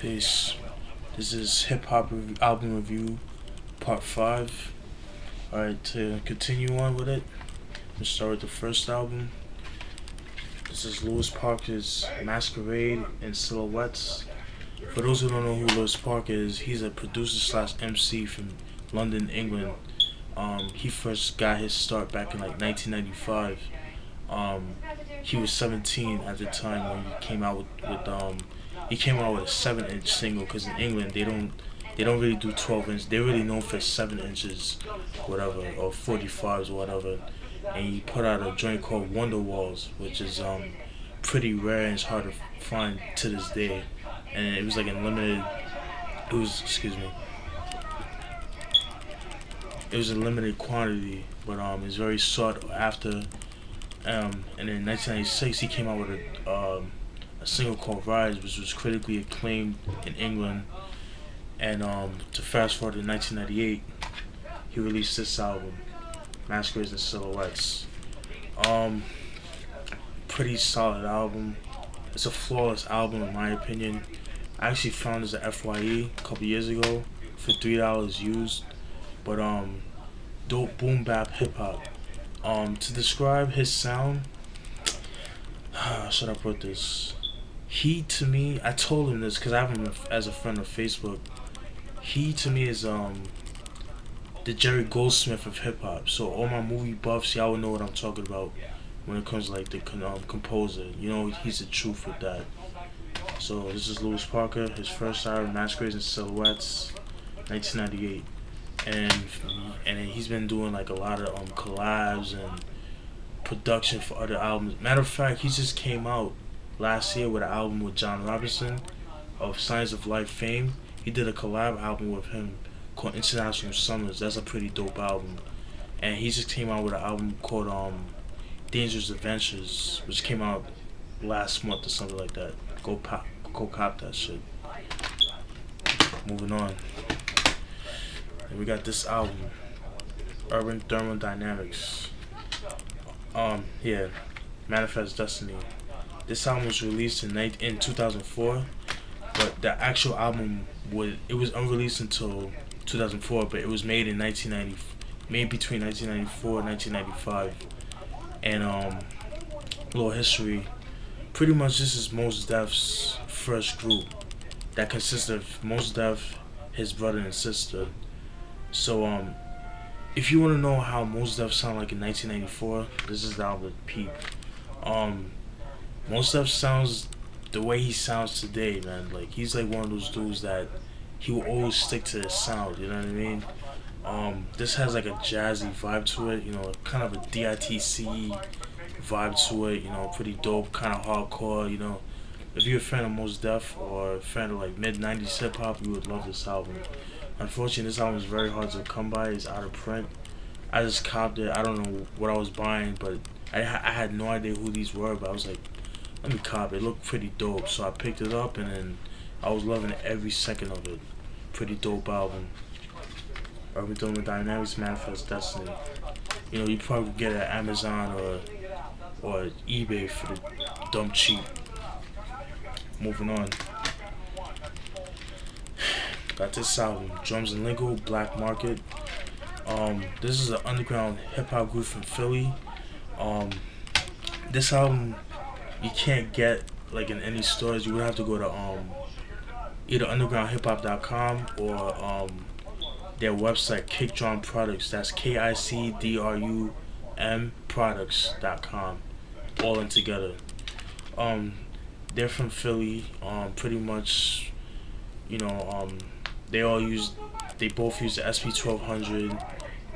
Peace. This is Hip Hop Album Review Part 5. Alright, to continue on with it, let's start with the first album. This is Lewis Parker's Masquerade and Silhouettes. For those who don't know who Lewis Parker is, he's a producer slash MC from London, England. He first got his start back in like 1995. He was 17 at the time when he came out with he came out with a 7-inch single, because in England they don't really do 12-inch. They're really known for 7 inches, whatever, or 45s or whatever. And he put out a joint called Wonderwalls, which is pretty rare and it's hard to find to this day. And it was like in limited. It was a limited quantity, but it's very sought after. And in 1996, he came out with a single called Rise, which was critically acclaimed in England. And to fast forward to 1998, he released this album, Masquerades and Silhouettes. Pretty solid album. It's a flawless album in my opinion. I actually found this at FYE a couple years ago for $3 used. But dope boom bap hip hop. To describe his sound, should I put this? He, to me, I told him this because I have him as a friend on Facebook. He, to me, is the Jerry Goldsmith of hip hop. So all my movie buffs, y'all will know what I'm talking about when it comes to like the composer. You know, he's the truth with that. So this is Lewis Parker, his first album, Masquerades and Silhouettes, 1998. And he's been doing like a lot of collabs and production for other albums. Matter of fact, he just came out last year with an album with John Robinson of Science of Life fame. He did a collab album with him called International Summers. That's a pretty dope album. And he just came out with an album called Dangerous Adventures, which came out last month or something like that. Go cop that shit. Moving on. And we got this album, Urban Thermodynamics. Manifest Destiny. This album was released in 2004, but the actual album was unreleased until 2004, but it was made in 1990, made between 1994 and 1995. And little history. Pretty much this is Mos Def's first group that consists of Mos Def, his brother and sister. So if you want to know how Mos Def sound like in 1994, this is the album peep. Mos Def sounds the way he sounds today, man. Like he's like one of those dudes that he will always stick to his sound. You know what I mean? This has like a jazzy vibe to it. You know, kind of a DITC vibe to it. You know, pretty dope, kind of hardcore. You know, if you're a fan of Mos Def or a fan of like mid-90s hip hop, you would love this album. Unfortunately, this album is very hard to come by. It's out of print. I just copped it. I don't know what I was buying, but I had no idea who these were. But I was like, let me cop it. It looked pretty dope, so I picked it up, and then I was loving every second of it. Pretty dope album. Urban Thermodynamics, Manifest Destiny. You know, you probably get it at Amazon or eBay for the dumb cheap. Moving on. Got this album, Drumz and Llingo, BlakMarket. This is an underground hip hop group from Philly. This album you can't get like in any stores. You would have to go to either undergroundhiphop.com or their website, Kickdrum Products. That's KICDRUM products.com, all in together. They're from Philly. Pretty much, you know, they both use the SP1200.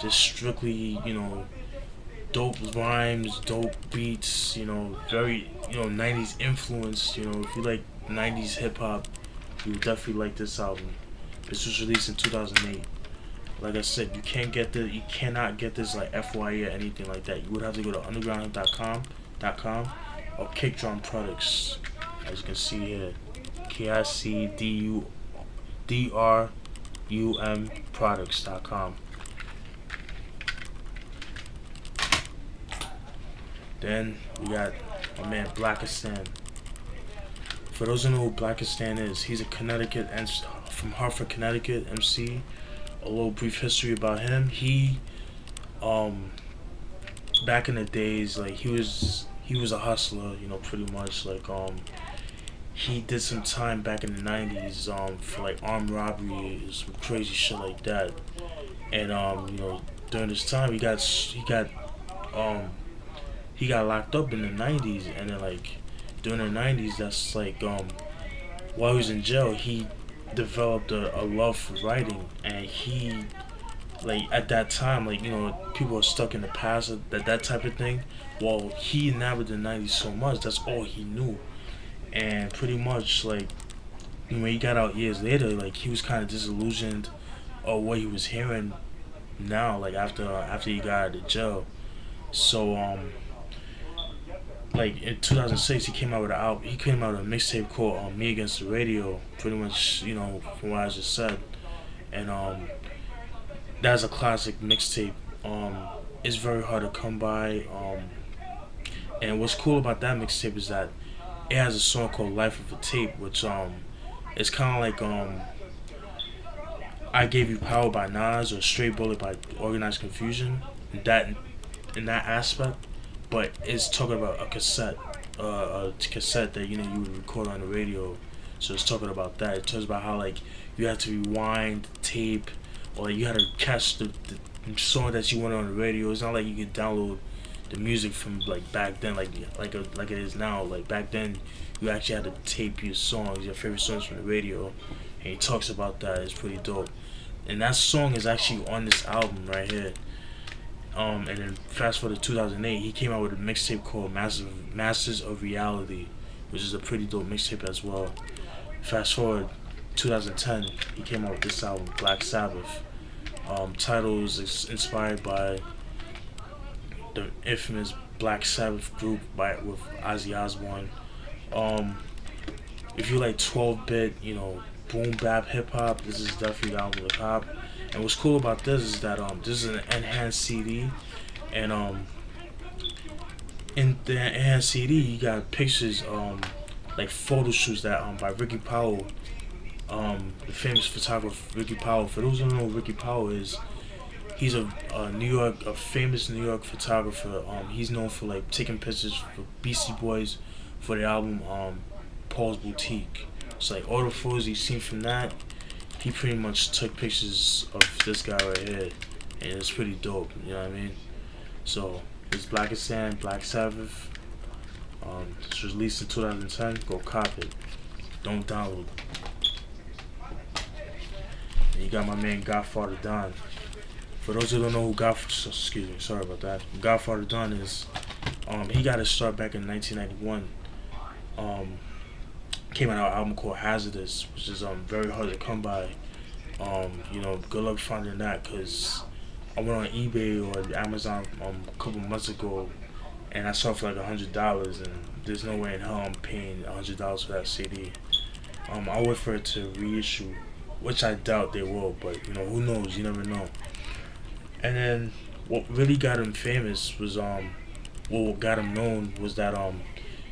Just strictly, you know, dope rhymes, dope beats. You know, very, you know, 90s influence. You know, if you like 90s hip hop, you would definitely like this album. This was released in 2008. Like I said, you cannot get this like FYE or anything like that. You would have to go to underground.com or Kickdrum Products, as you can see here, KICDRUM products.com. Then we got my man Blackistan. For those who know who Blackistan is, he's a Connecticut and from Hartford, Connecticut MC. A little brief history about him. He um back in the days, like he was a hustler, pretty much like he did some time back in the 90s for like armed robbery, some crazy shit like that. And during this time um he got locked up in the 90s, and then like during the 90s, that's like while he was in jail, he developed a love for writing. And he, like, at that time, like, people are stuck in the past, that type of thing. Well, he enamored the 90s so much, that's all he knew. And pretty much, like, when he got out years later, like, he was kind of disillusioned of what he was hearing now, like, after he got out of jail. So like in 2006, he came out with a mixtape called "Me Against the Radio," pretty much, from what I just said. And that's a classic mixtape. It's very hard to come by. And what's cool about that mixtape is that it has a song called "Life of a Tape," which it's kind of like "I Gave You Power" by Nas or "Straight Bullet" by Organized Confusion. That in that aspect, but it's talking about a cassette that you would record on the radio. So it's talking about that. It talks about how like you had to rewind the tape, or like, you had to catch the song that you wanted on the radio. It's not like you could download the music from like back then, like it is now. Like back then, you actually had to tape your songs, your favorite songs from the radio, and he talks about that. It's pretty dope. And that song is actually on this album right here. And then fast forward to 2008, he came out with a mixtape called Masters of Reality, which is a pretty dope mixtape as well. Fast forward 2010, he came out with this album, Black Sabbath. Title is inspired by the infamous Black Sabbath group with Ozzy Osbourne. If you like 12-bit, boom bap hip hop, this is definitely the album of hip hop. And what's cool about this is that this is an enhanced CD, and in the enhanced CD you got pictures, like photo shoots that by Ricky Powell, the famous photographer Ricky Powell. For those who don't know who Ricky Powell is, he's a famous New York photographer. He's known for like taking pictures for Beastie Boys for the album Paul's Boutique. So like all the photos you've seen from that, he pretty much took pictures of this guy right here, and it's pretty dope. You know what I mean? So it's Blackistan, Black Sabbath. It's released in 2010. Go cop it. Don't download. And you got my man Godfather Don. For those who don't know who excuse me, sorry about that. Godfather Don is, he got his start back in 1991. Came out an album called Hazardous, which is very hard to come by. Good luck finding that, because I went on eBay or Amazon a couple months ago, and I saw it for like $100, and there's no way in hell I'm paying $100 for that CD. I'll wait for it to reissue, which I doubt they will, but who knows? You never know. And then what really got him famous was what got him known was that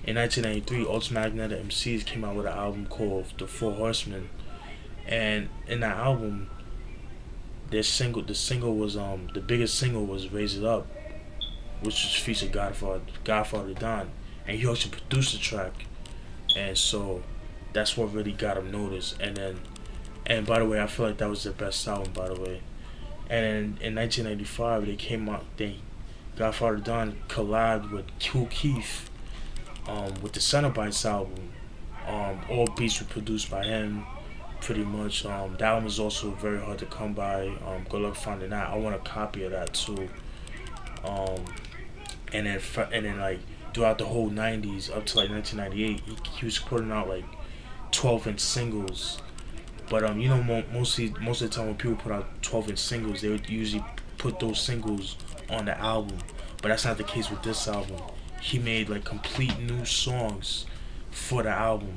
in 1993, Ultramagnetic MCs came out with an album called The Four Horsemen, and in that album, the biggest single was "Raise It Up," which was featured Godfather Don, and he also produced the track, and so that's what really got him noticed. And by the way, I feel like that was their best album, by the way. And in 1995, Godfather Don collabed with Kool Keith. With the Cenobites album, all beats were produced by him, pretty much. That album was also very hard to come by. Good luck finding that. I want a copy of that too. And then like throughout the whole 90s up to like 1998, he was putting out like 12-inch singles. But most of the time when people put out 12-inch singles, they would usually put those singles on the album. But that's not the case with this album. He made like complete new songs for the album,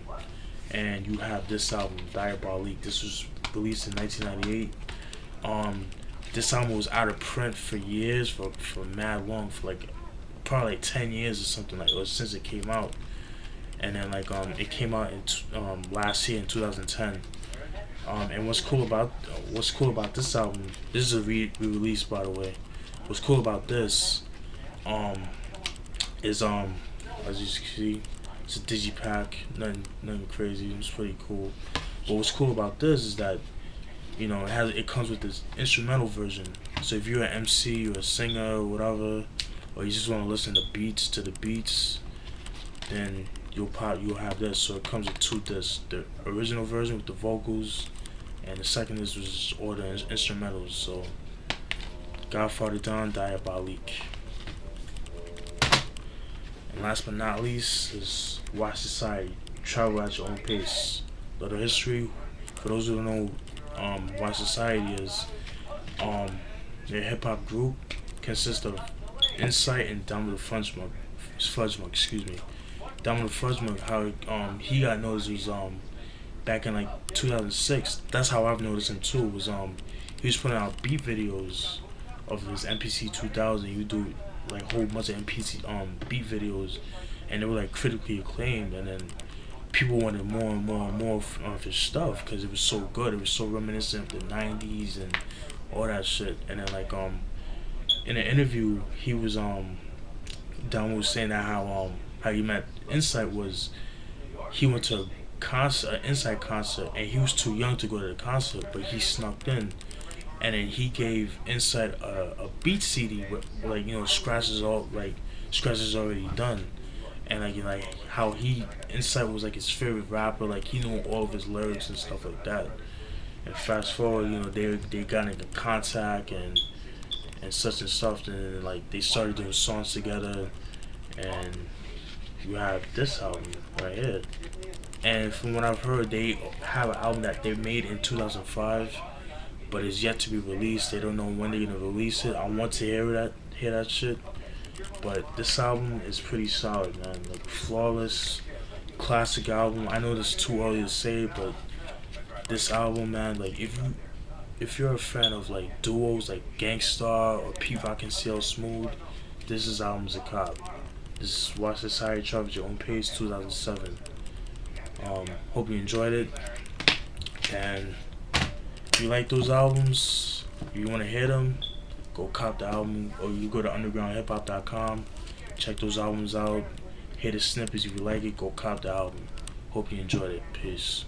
and you have this album, Diabolique. This was released in 1998. This album was out of print for years, for mad long, for like probably like 10 years or something, like, or since it came out. and then like it came out in last year in 2010. And what's cool about this album? This is a re-release, by the way. What's cool about this um is as you see, it's a digipack, nothing crazy. It's pretty cool. But what's cool about this is that it comes with this instrumental version. So if you're an MC or a singer or whatever, or you just want to listen to the beats, then you'll have this. So it comes with two discs: the original version with the vocals, and the second disc was just all the instrumentals. So Godfather Don Diabolique. And last but not least is Watch Society. Travel at your own pace. Little history. For those who don't know, Watch Society is their hip hop group consists of Insight and Down with the Fudge Mug, excuse me. Down with the Fudge Mug, how he got noticed was back in like 2006. That's how I've noticed him too. Was he was putting out beat videos of his MPC 2000. He would do like a whole bunch of MPC beat videos, and they were like critically acclaimed. And then people wanted more and more and more of his stuff because it was so good. It was so reminiscent of the '90s and all that shit. And then like in an interview, he was Don was saying that how he met Insight was he went to an Insight concert, and he was too young to go to the concert, but he snuck in, and then he gave Insight a beat CD with like scratches already done, and like how Insight was like his favorite rapper, like he knew all of his lyrics and stuff like that. And fast forward, they got into contact and such and stuff, and like they started doing songs together, and you have this album right here. And from what I've heard, they have an album that they made in 2005, but it's yet to be released. They don't know when they're gonna release it. I want to hear that shit. But this album is pretty solid, man. Like flawless, classic album. I know this is too early to say, but this album, man. Like if you're a fan of like duos like Gangstar or P Rock and CL Smooth, this is album's a cop. This is Watch Society, Travel at Your Own Pace, 2007. Hope you enjoyed it, and if you like those albums, if you want to hear them, go cop the album, or you go to undergroundhiphop.com, check those albums out, hear the snippets. If you like it, go cop the album. Hope you enjoyed it. Peace.